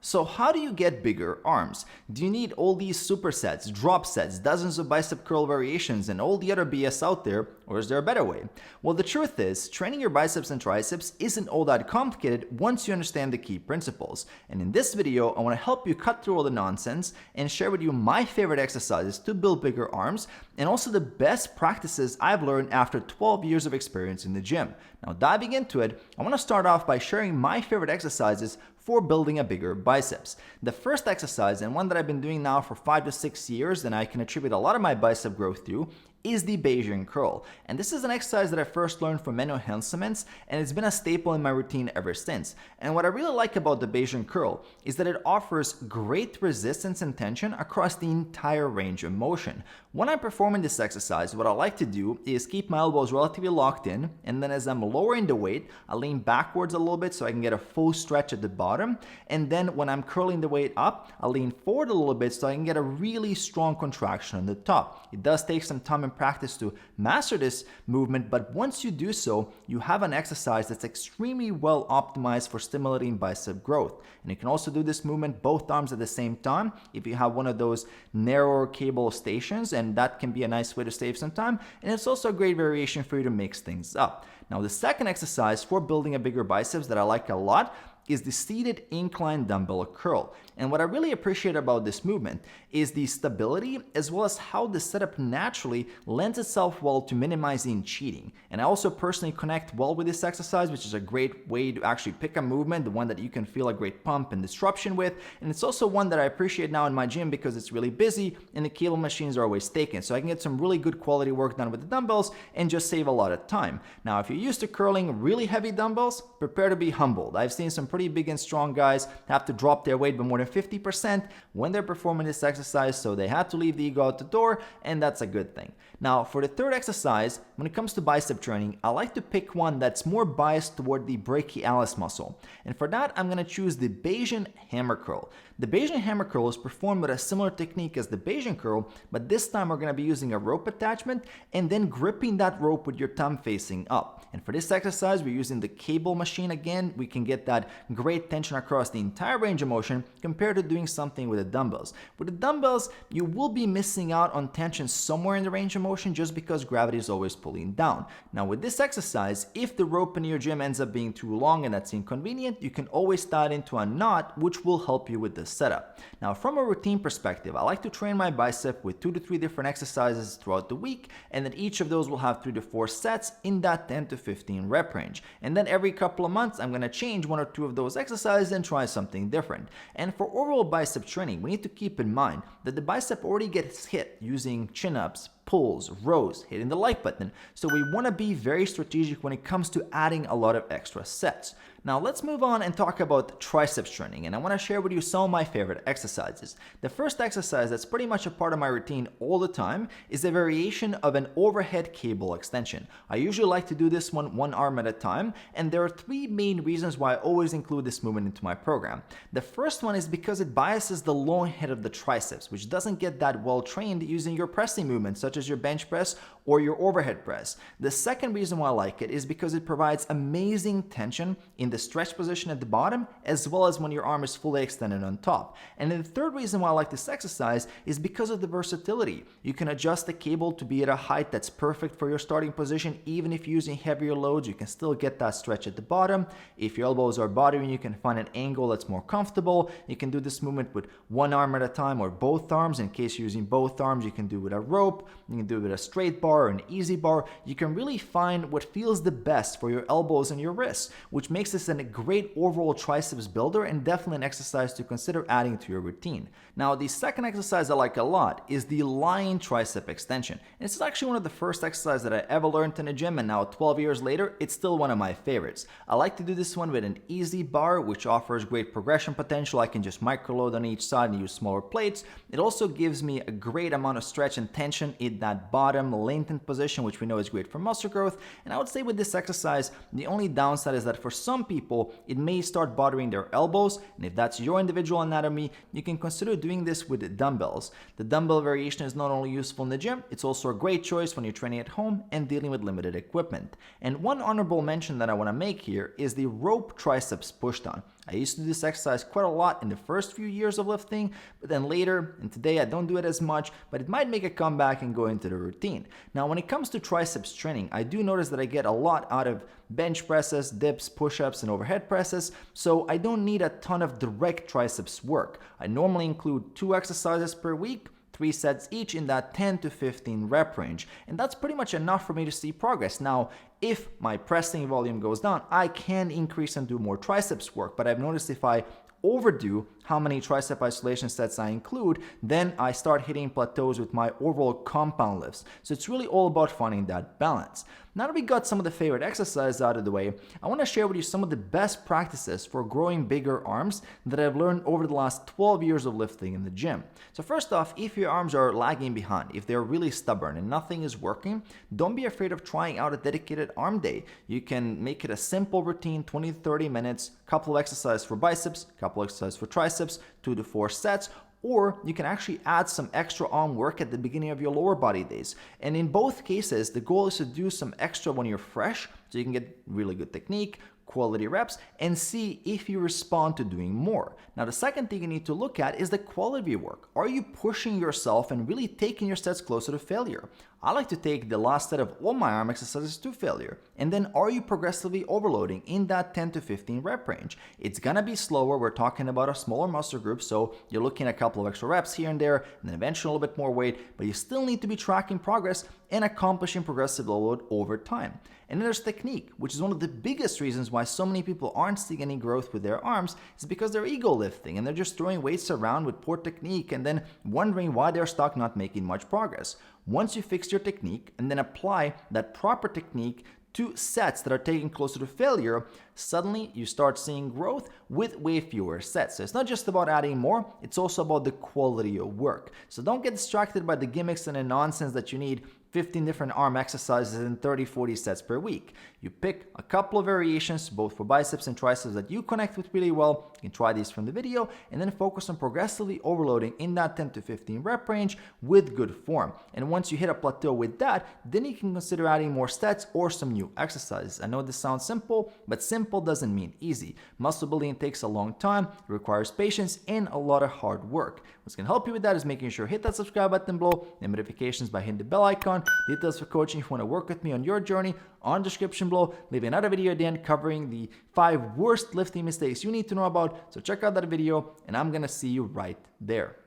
So how do you get bigger arms? Do you need all these supersets, drop sets, dozens of bicep curl variations, and all the other BS out there, or is there a better way? Well, the truth is, training your biceps and triceps isn't all that complicated once you understand the key principles. And in this video, I want to help you cut through all the nonsense and share with you my favorite exercises to build bigger arms, and also the best practices I've learned after 12 years of experience in the gym. Now, diving into it, I want to start off by sharing my favorite exercises for building a bigger biceps. The first exercise, and one that I've been doing now for 5 to 6 years, and I can attribute a lot of my bicep growth to, is the Bayesian curl. And this is an exercise that I first learned from Menno Henselmans, and it's been a staple in my routine ever since. And what I really like about the Bayesian curl is that it offers great resistance and tension across the entire range of motion. When I'm performing this exercise, what I like to do is keep my elbows relatively locked in, and then as I'm lowering the weight, I lean backwards a little bit so I can get a full stretch at the bottom. And then when I'm curling the weight up, I lean forward a little bit so I can get a really strong contraction on the top. It does take some time and practice to master this movement, but once you do so, you have an exercise that's extremely well optimized for stimulating bicep growth. And you can also do this movement both arms at the same time if you have one of those narrower cable stations, and that can be a nice way to save some time. And it's also a great variation for you to mix things up. Now, the second exercise for building a bigger biceps that I like a lot is the seated incline dumbbell curl. And what I really appreciate about this movement is the stability as well as how the setup naturally lends itself well to minimizing cheating. And I also personally connect well with this exercise, which is a great way to actually pick a movement, the one that you can feel a great pump and disruption with. And it's also one that I appreciate now in my gym because it's really busy and the cable machines are always taken. So I can get some really good quality work done with the dumbbells and just save a lot of time. Now, if you're used to curling really heavy dumbbells, prepare to be humbled. I've seen some pretty big and strong guys have to drop their weight by more than 50% when they're performing this exercise, so they had to leave the ego out the door, and that's a good thing. Now, for the third exercise, when it comes to bicep training, I like to pick one that's more biased toward the brachialis muscle. And for that, I'm going to choose the Bayesian hammer curl. The Bayesian hammer curl is performed with a similar technique as the Bayesian curl, but this time we're going to be using a rope attachment and then gripping that rope with your thumb facing up. And for this exercise, we're using the cable machine again. We can get that great tension across the entire range of motion compared to doing something with the dumbbells. With the dumbbells, you will be missing out on tension somewhere in the range of motion just because gravity is always pulling down. Now, with this exercise, if the rope in your gym ends up being too long and that's inconvenient, you can always tie it into a knot, which will help you with the setup. Now, from a routine perspective, I like to train my bicep with 2 to 3 different exercises throughout the week, and then each of those will have 3 to 4 sets in that 10 to 15 rep range. And then every couple of months, I'm going to change 1 or 2 of those exercises and try something different. And for overall bicep training, we need to keep in mind that the bicep already gets hit using chin-ups, pulls, rows, hitting the like button. So we want to be very strategic when it comes to adding a lot of extra sets. Now let's move on and talk about triceps training, and I want to share with you some of my favorite exercises. The first exercise that's pretty much a part of my routine all the time is a variation of an overhead cable extension. I usually like to do this one arm at a time, and there are 3 main reasons why I always include this movement into my program. The first one is because it biases the long head of the triceps, which doesn't get that well trained using your pressing movements such as your bench press or your overhead press. The second reason why I like it is because it provides amazing tension in the stretch position at the bottom, as well as when your arm is fully extended on top. And then the third reason why I like this exercise is because of the versatility. You can adjust the cable to be at a height that's perfect for your starting position. Even if you're using heavier loads, you can still get that stretch at the bottom. If your elbows are bothering you, can find an angle that's more comfortable. You can do this movement with 1 arm at a time or both arms. In case you're using both arms, you can do it with a rope, you can do it with a straight bar or an easy bar. You can really find what feels the best for your elbows and your wrists, which makes this a great overall triceps builder and definitely an exercise to consider adding to your routine. Now, the second exercise I like a lot is the lying tricep extension. And it's actually one of the first exercises that I ever learned in the gym, and now 12 years later, it's still one of my favorites. I like to do this one with an easy bar, which offers great progression potential. I can just microload on each side and use smaller plates. It also gives me a great amount of stretch and tension in that bottom lengthened position, which we know is great for muscle growth. And I would say with this exercise, the only downside is that for some people, it may start bothering their elbows, and if that's your individual anatomy, you can consider doing this with dumbbells. The dumbbell variation is not only useful in the gym, it's also a great choice when you're training at home and dealing with limited equipment. And one honorable mention that I want to make here is the rope triceps pushdown. I used to do this exercise quite a lot in the first few years of lifting, but then later, and today I don't do it as much, but it might make a comeback and go into the routine. Now, when it comes to triceps training, I do notice that I get a lot out of bench presses, dips, push-ups, and overhead presses, so I don't need a ton of direct triceps work. I normally include 2 exercises per week, 3 sets each in that 10 to 15 rep range, and that's pretty much enough for me to see progress. Now, if my pressing volume goes down, I can increase and do more triceps work, but I've noticed if I overdo how many tricep isolation sets I include, then I start hitting plateaus with my overall compound lifts. So it's really all about finding that balance. Now that we got some of the favorite exercises out of the way, I want to share with you some of the best practices for growing bigger arms that I've learned over the last 12 years of lifting in the gym. So first off, if your arms are lagging behind, if they're really stubborn and nothing is working, don't be afraid of trying out a dedicated arm day. You can make it a simple routine, 20 to 30 minutes, couple of exercises for biceps, couple of exercises for triceps, 2 to 4 sets, or you can actually add some extra arm work at the beginning of your lower body days. And in both cases, the goal is to do some extra when you're fresh so you can get really good technique, quality reps, and see if you respond to doing more. Now, the second thing you need to look at is the quality of your work. Are you pushing yourself and really taking your sets closer to failure? I like to take the last set of all my arm exercises to failure. And then are you progressively overloading in that 10 to 15 rep range? It's gonna be slower. We're talking about a smaller muscle group, so you're looking at a couple of extra reps here and there, and then eventually a little bit more weight, but you still need to be tracking progress and accomplishing progressive load over time. And then there's technique, which is one of the biggest reasons why so many people aren't seeing any growth with their arms, is because they're ego lifting and they're just throwing weights around with poor technique and then wondering why they're stuck not making much progress. Once you fix your technique and then apply that proper technique to sets that are taking closer to failure, suddenly you start seeing growth with way fewer sets. So it's not just about adding more, it's also about the quality of work. So don't get distracted by the gimmicks and the nonsense that you need 15 different arm exercises and 30-40 sets per week. You pick a couple of variations, both for biceps and triceps, that you connect with really well. You can try these from the video and then focus on progressively overloading in that 10 to 15 rep range with good form. And once you hit a plateau with that, then you can consider adding more sets or some new exercises. I know this sounds simple, but simple doesn't mean easy. Muscle building takes a long time, it requires patience and a lot of hard work. What's going to help you with that is making sure you hit that subscribe button below and notifications by hitting the bell icon. Details for coaching if you want to work with me on your journey on the description below. Leave another video at the end covering the 5 worst lifting mistakes you need to know about. So check out that video and I'm going to see you right there.